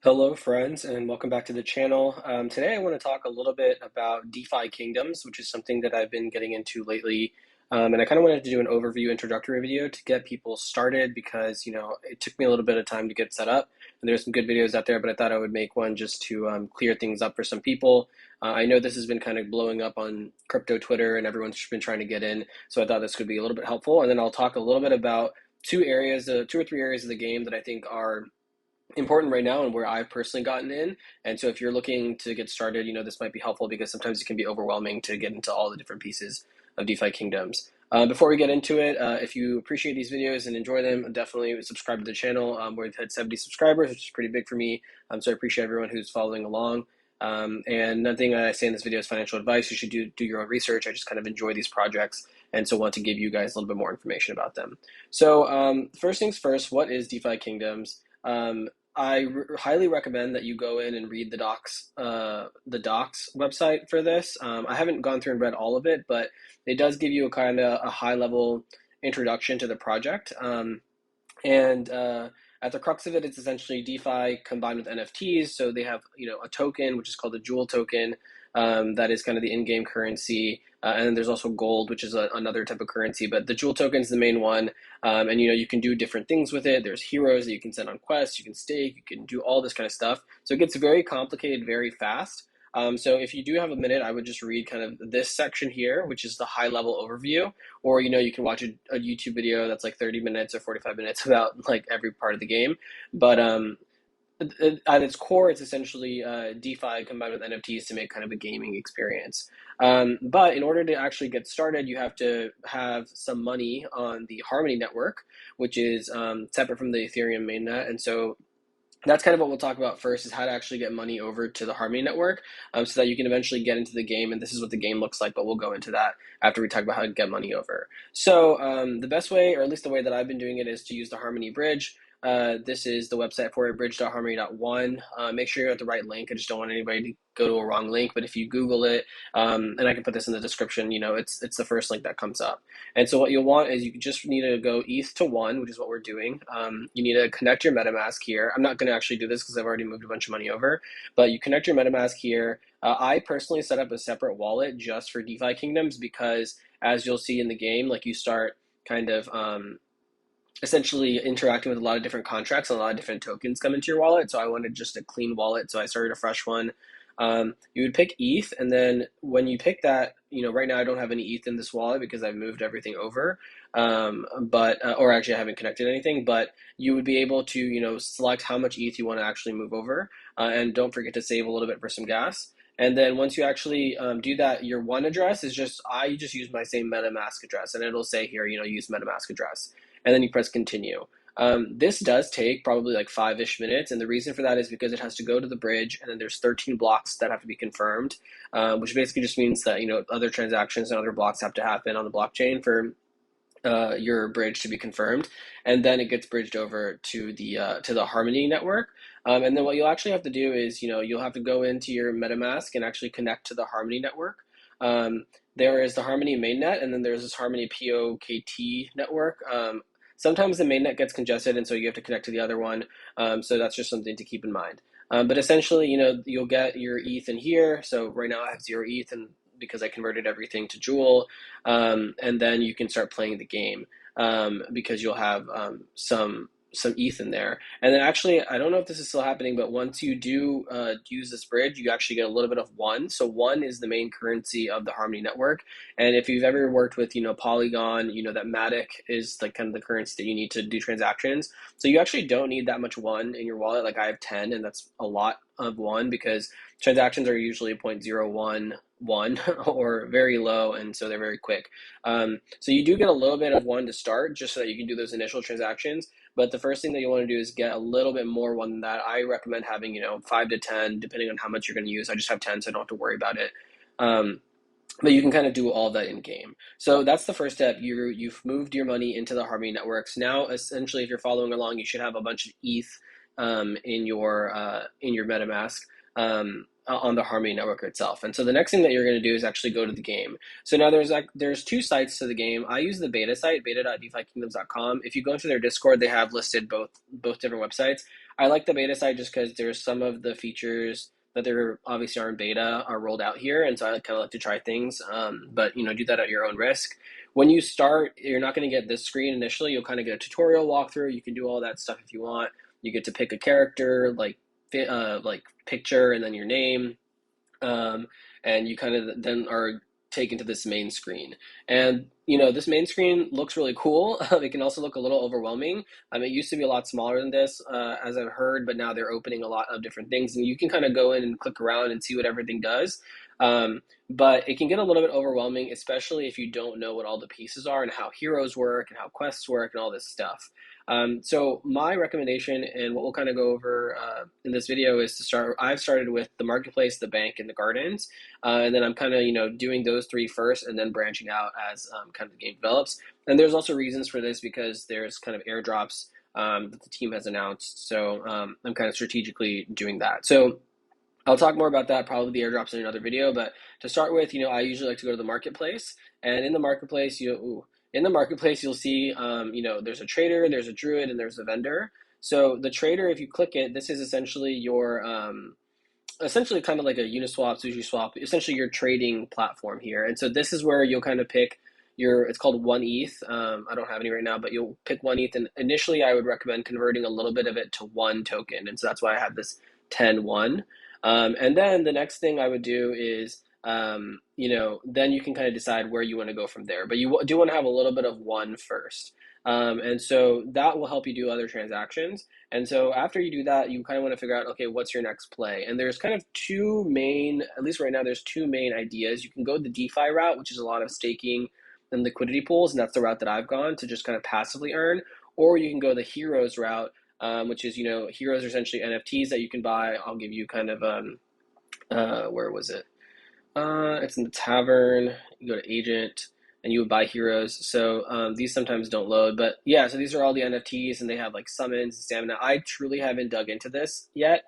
Hello, friends, and welcome back to the channel. Today, I want to talk a little bit about DeFi Kingdoms, which is something that I've been getting into lately. And I kind of wanted to do an overview introductory video to get people started because, it took me a little bit of time to get set up. And there's some good videos out there, but I thought I would make one just to clear things up for some people. I know this has been kind of blowing up on crypto Twitter, and everyone's been trying to get in. So I thought this could be a little bit helpful. And then I'll talk a little bit about two or three areas of the game that I think are important right now and where I've personally gotten in. And so if you're looking to get started, this might be helpful because sometimes it can be overwhelming to get into all the different pieces of DeFi Kingdoms. Before we get into it, if you appreciate these videos and enjoy them, definitely subscribe to the channel. We've had 70 subscribers, which is pretty big for me. So I appreciate everyone who's following along. And nothing I say in this video is financial advice. You should do your own research. I just kind of enjoy these projects and so want to give you guys a little bit more information about them. So first things first, what is DeFi Kingdoms? I highly recommend that you go in and read the docs website for this. I haven't gone through and read all of it, but it does give you a kind of a high level introduction to the project. And at the crux of it, it's essentially DeFi combined with NFTs. So they have a token which is called the Jewel token, that is kind of the in-game currency. And then there's also gold, which is another type of currency. But the Jewel token is the main one. And you can do different things with it. There's heroes that you can send on quests. You can stake. You can do all this kind of stuff. So it gets very complicated very fast. So if you do have a minute, I would just read kind of this section here, which is the high level overview. Or you can watch a YouTube video that's like 30 minutes or 45 minutes about like every part of the game. But at its core, it's essentially DeFi combined with NFTs to make kind of a gaming experience. But in order to actually get started, you have to have some money on the Harmony network, which is separate from the Ethereum mainnet. And so that's kind of what we'll talk about first, is how to actually get money over to the Harmony network, so that you can eventually get into the game. And this is what the game looks like, but we'll go into that after we talk about how to get money over. So the best way, or at least the way that I've been doing it, is to use the Harmony bridge. This is the website for it, bridge.harmony.one. Make sure you're at the right link. I just don't want anybody to go to a wrong link, but if you Google it, and I can put this in the description, it's the first link that comes up. And so what you'll want is you just need to go ETH to 1, which is what we're doing. You need to connect your MetaMask here. I'm not going to actually do this because I've already moved a bunch of money over, but you connect your MetaMask here. I personally set up a separate wallet just for DeFi Kingdoms because, as you'll see in the game, like you start kind of essentially interacting with a lot of different contracts and a lot of different tokens come into your wallet. So I wanted just a clean wallet, so I started a fresh one. You would pick ETH, and then when you pick that, right now I don't have any ETH in this wallet because I've moved everything over, or actually I haven't connected anything, but you would be able to, select how much ETH you want to actually move over, and don't forget to save a little bit for some gas. And then once you actually do that, your one address is I just use my same MetaMask address, and it'll say here, use MetaMask address. And then you press continue. This does take probably like 5-ish minutes, and the reason for that is because it has to go to the bridge, and then there's 13 blocks that have to be confirmed, which basically just means that other transactions and other blocks have to happen on the blockchain for your bridge to be confirmed, and then it gets bridged over to the Harmony network. And then what you'll actually have to do is you'll have to go into your MetaMask and actually connect to the Harmony network. There is the Harmony mainnet, and then there's this Harmony POKT network. Sometimes the mainnet gets congested, and so you have to connect to the other one. So that's just something to keep in mind. But essentially, you'll get your ETH in here. So right now I have 0 ETH, and because I converted everything to Jewel, and then you can start playing the game, because you'll have some ETH in there. And then actually, I don't know if this is still happening, but once you do use this bridge, you actually get a little bit of 1. So 1 is the main currency of the Harmony network. And if you've ever worked with Polygon, that Matic is like kind of the currency that you need to do transactions. So you actually don't need that much 1 in your wallet. Like I have 10, and that's a lot of 1 because transactions are usually 0.011 or very low, and so they're very quick. So you do get a little bit of 1 to start, just so that you can do those initial transactions. But the first thing that you want to do is get a little bit more 1 than that. I recommend having 5 to 10, depending on how much you're going to use. I just have 10, so I don't have to worry about it. But you can kind of do all that in game. So that's the first step. You've moved your money into the Harmony networks. Now, essentially, if you're following along, you should have a bunch of ETH in your MetaMask on the Harmony network itself. And so the next thing that you're going to do is actually go to the game. So now there's 2 sites to the game. I use the beta site, beta.defikingdoms.com. If you go into their Discord, they have listed both different websites. I like the beta side just because there's some of the features that there obviously are in beta are rolled out here, and so I kind of like to try things. But do that at your own risk. When you start, you're not going to get this screen initially. You'll kind of get a tutorial walkthrough. You can do all that stuff if you want. You get to pick a character, like picture, and then your name, um, and you kind of then are taken to this main screen. And this main screen looks really cool. It can also look a little overwhelming. It used to be a lot smaller than this, as I've heard, but now they're opening a lot of different things, and you can kind of go in and click around and see what everything does. But it can get a little bit overwhelming, especially if you don't know what all the pieces are and how heroes work and how quests work and all this stuff. So my recommendation and what we'll kind of go over in this video is to start. I've started with the marketplace, the bank, and the gardens, and then I'm kind of doing those three first, and then branching out as kind of the game develops. And there's also reasons for this because there's kind of airdrops that the team has announced. So I'm kind of strategically doing that. So I'll talk more about that, probably the airdrops in another video. But to start with, I usually like to go to the marketplace, and in the marketplace, you'll see, there's a trader, there's a druid, and there's a vendor. So the trader, if you click it, this is essentially your, essentially kind of like a Uniswap, SushiSwap, essentially your trading platform here. And so this is where you'll kind of pick it's called 1 ETH. I don't have any right now, but you'll pick 1 ETH. And initially I would recommend converting a little bit of it to one token. And so that's why I have this 10-1. And then the next thing I would do is, then you can kind of decide where you want to go from there. But you do want to have a little bit of one first. And so that will help you do other transactions. And so after you do that, you kind of want to figure out, okay, what's your next play? And there's kind of two main, at least right now, there's two main ideas. You can go the DeFi route, which is a lot of staking and liquidity pools, and that's the route that I've gone to just kind of passively earn. Or you can go the heroes route, which is, heroes are essentially NFTs that you can buy. I'll give you kind of, where was it? It's in the tavern. You go to agent and you would buy heroes. So these sometimes don't load, but yeah, so these are all the NFTs and they have like summons and stamina. I truly haven't dug into this yet,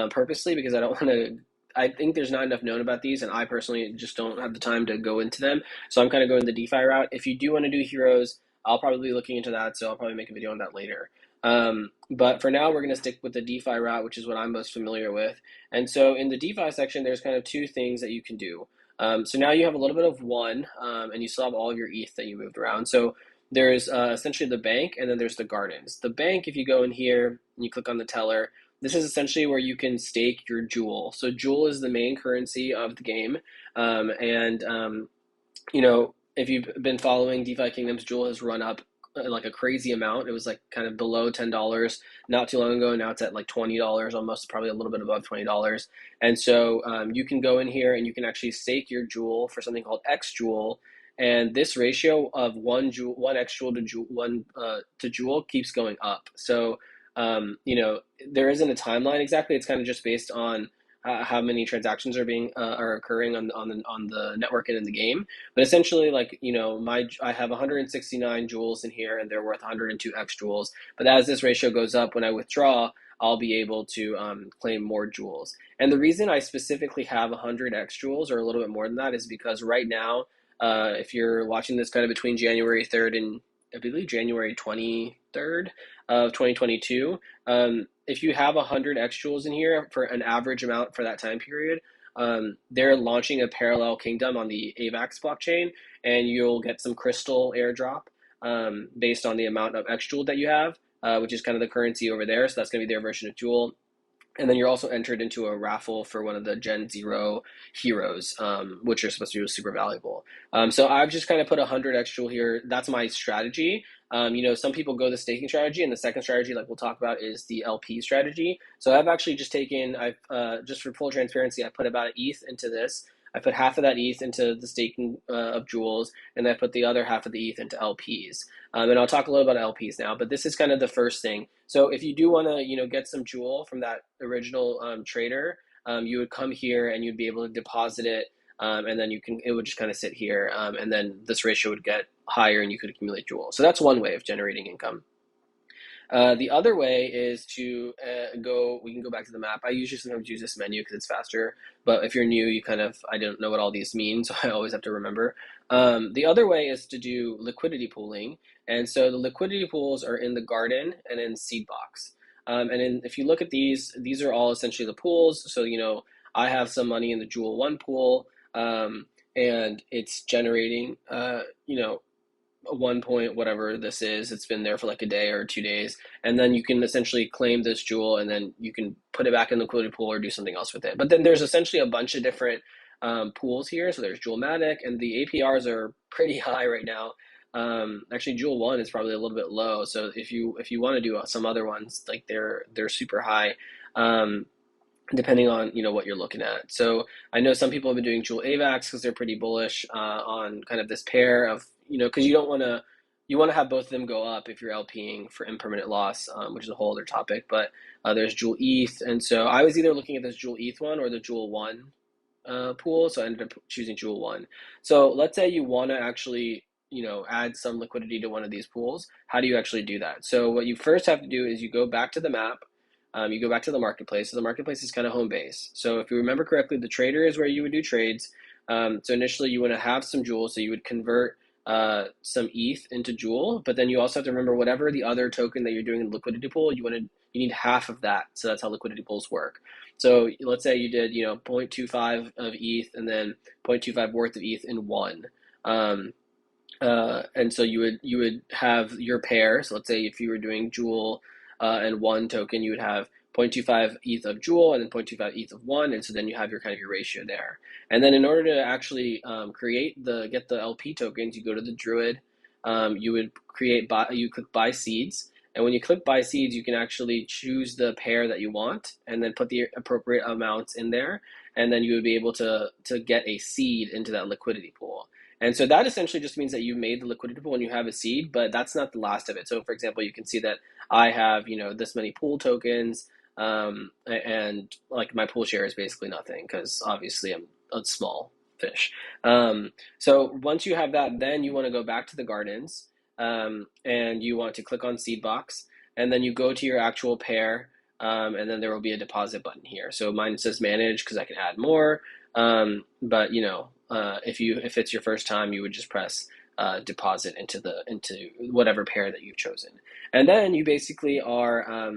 purposely because I don't want to. I think there's not enough known about these, and I personally just don't have the time to go into them. So I'm kind of going the DeFi route. If you do want to do heroes, I'll probably be looking into that. So I'll probably make a video on that later. But for now, we're going to stick with the DeFi route, which is what I'm most familiar with. And so in the DeFi section, there's kind of two things that you can do. So now you have a little bit of one, and you still have all of your ETH that you moved around. So there's essentially the bank, and then there's the gardens. The bank, if you go in here and you click on the teller, this is essentially where you can stake your jewel. So jewel is the main currency of the game, if you've been following DeFi Kingdoms, jewel has run up like a crazy amount. It was like kind of below $10 not too long ago. Now it's at like $20, almost probably a little bit above $20. And so you can go in here and you can actually stake your jewel for something called X jewel. And this ratio of one X jewel to jewel keeps going up. So there isn't a timeline exactly. It's kind of just based on how many transactions are occurring on the network and in the game. But essentially, like, I have 169 jewels in here, and they're worth 102 X jewels. But as this ratio goes up, when I withdraw, I'll be able to claim more jewels. And the reason I specifically have 100 X jewels or a little bit more than that is because right now, if you're watching this kind of between January 3rd and I believe January 23rd of 2022, if you have 100 X jewels in here for an average amount for that time period, they're launching a parallel kingdom on the AVAX blockchain, and you'll get some crystal airdrop based on the amount of X jewel that you have, which is kind of the currency over there. So that's going to be their version of jewel. And then you're also entered into a raffle for one of the Gen Zero heroes, which are supposed to be super valuable. So I've just kind of put 100 X jewel here. That's my strategy. Some people go the staking strategy, and the second strategy, like we'll talk about, is the LP strategy. So I've actually just just for full transparency, I put about an ETH into this. I put half of that ETH into the staking of jewels, and I put the other half of the ETH into LPs. And I'll talk a little about LPs now, but this is kind of the first thing. So if you do want to, get some jewel from that original trader, you would come here and you'd be able to deposit it, and then it would just kind of sit here, and then this ratio would get higher and you could accumulate jewel. So that's one way of generating income. The other way is to we can go back to the map. I usually sometimes use this menu because it's faster, but if you're new, I don't know what all these mean, so I always have to remember. The other way is to do liquidity pooling. And so the liquidity pools are in the garden and in Seedbox. if you look at these are all essentially the pools. So, I have some money in the Jewel 1 pool, and it's generating, 1 point whatever this is. It's been there for like a day or 2 days, and then you can essentially claim this jewel, and then you can put it back in the liquidity pool or do something else with it. But then there's essentially a bunch of different pools here. So there's Jewelmatic, and the APRs are pretty high right now. Actually, Jewel 1 is probably a little bit low. So if you want to do some other ones, like they're super high. Depending on what you're looking at. So I know some people have been doing Jewel AVAX because they're pretty bullish on kind of this pair of because you want to have both of them go up if you're LPing for impermanent loss, which is a whole other topic. But there's Jewel ETH, and so I was either looking at this Jewel ETH one or the Jewel 1 pool, so I ended up choosing Jewel 1. So let's say you want to actually add some liquidity to one of these pools. How do you actually do that? So what you first have to do is you go back to the map. You go back to the marketplace. So the marketplace is kind of home base. So if you remember correctly, the trader is where you would do trades. So initially you want to have some Jewel, so you would convert some ETH into Jewel, but then you also have to remember whatever the other token that you're doing in the liquidity pool, you need half of that. So that's how liquidity pools work. So let's say you did 0.25 of ETH and then 0.25 worth of ETH in one. And so you would have your pair. So let's say if you were doing Jewel and one token, you would have 0.25 ETH of Jewel and then 0.25 ETH of one, and so then you have your ratio there. And then in order to actually get the LP tokens, you go to the Druid. You would you click buy seeds, and when you click buy seeds, you can actually choose the pair that you want, and then put the appropriate amounts in there, and then you would be able to get a seed into that liquidity pool. And so that essentially just means that you made the liquidity pool and you have a seed, but that's not the last of it. So for example, you can see that I have, this many pool tokens, and like my pool share is basically nothing because obviously I'm a small fish. So once you have that, then you want to go back to the gardens, and you want to click on seed box, and then you go to your actual pair, and then there will be a deposit button here. So mine says manage because I can add more, but if it's your first time, you would just press deposit into whatever pair that you've chosen, and then you basically are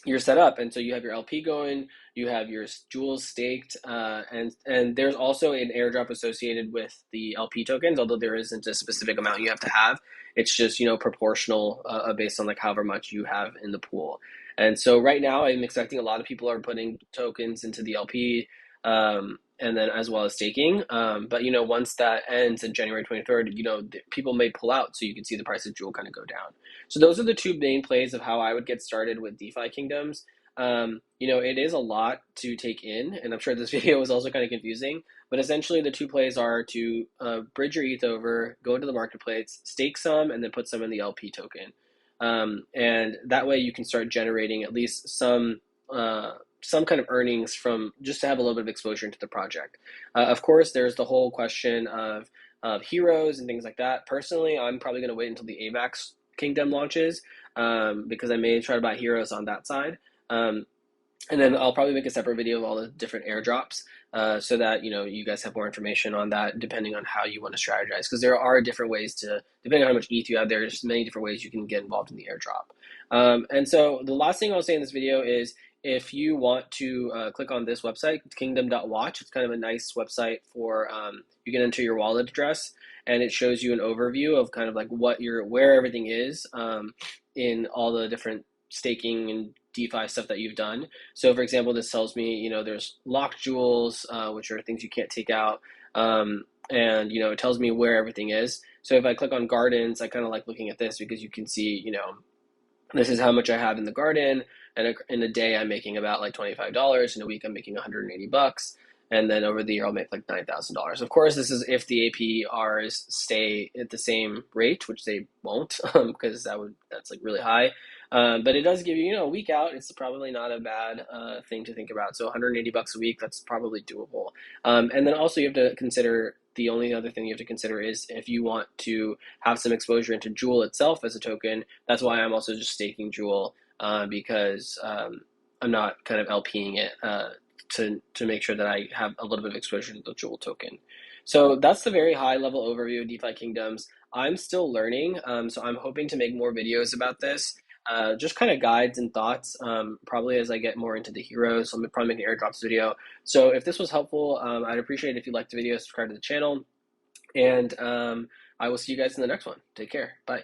you're set up. And so you have your LP going, you have your jewels staked, and there's also an airdrop associated with the LP tokens, although there isn't a specific amount you have to have. It's just proportional based on like however much you have in the pool. And so right now I'm expecting a lot of people are putting tokens into the LP, and then as well as staking. But once that ends in January 23rd, people may pull out, so you can see the price of Jewel kind of go down. So those are the two main plays of how I would get started with DeFi Kingdoms. It is a lot to take in, and I'm sure this video was also kind of confusing, but essentially the two plays are to bridge your ETH over, go into the marketplace, stake some, and then put some in the LP token. And that way you can start generating at least some kind of earnings from just to have a little bit of exposure into the project. Of course, there's the whole question of heroes and things like that. Personally, I'm probably going to wait until the AVAX Kingdom launches, because I may try to buy heroes on that side. And then I'll probably make a separate video of all the different airdrops, so that you guys have more information on that, depending on how you want to strategize. Because there are different ways depending on how much ETH you have, there's many different ways you can get involved in the airdrop. And so the last thing I'll say in this video is, if you want to click on this website, kingdom.watch, it's kind of a nice website for you can enter your wallet address, and it shows you an overview of kind of like where everything is in all the different staking and DeFi stuff that you've done. So for example, this tells me, there's locked jewels, which are things you can't take out. And, it tells me where everything is. So if I click on gardens, I kind of like looking at this because you can see, this is how much I have in the garden. And in a day, I'm making about like $25. In a week, I'm making $180. And then over the year, I'll make like $9,000. Of course, this is if the APRs stay at the same rate, which they won't, because that's like really high. But it does give you, a week out. It's probably not a bad thing to think about. So $180 a week, that's probably doable. And then also you have to consider, the only other thing you have to consider is if you want to have some exposure into Jewel itself as a token. That's why I'm also just staking Jewel, because I'm not kind of LPing it to make sure that I have a little bit of exposure to the Jewel token. So that's the very high level overview of DeFi Kingdoms. I'm still learning, so I'm hoping to make more videos about this. just kind of guides and thoughts, probably as I get more into the heroes. So I'm probably making an airdrops video. So if this was helpful, I'd appreciate it if you liked the video, subscribe to the channel, and I will see you guys in the next one. Take care. Bye.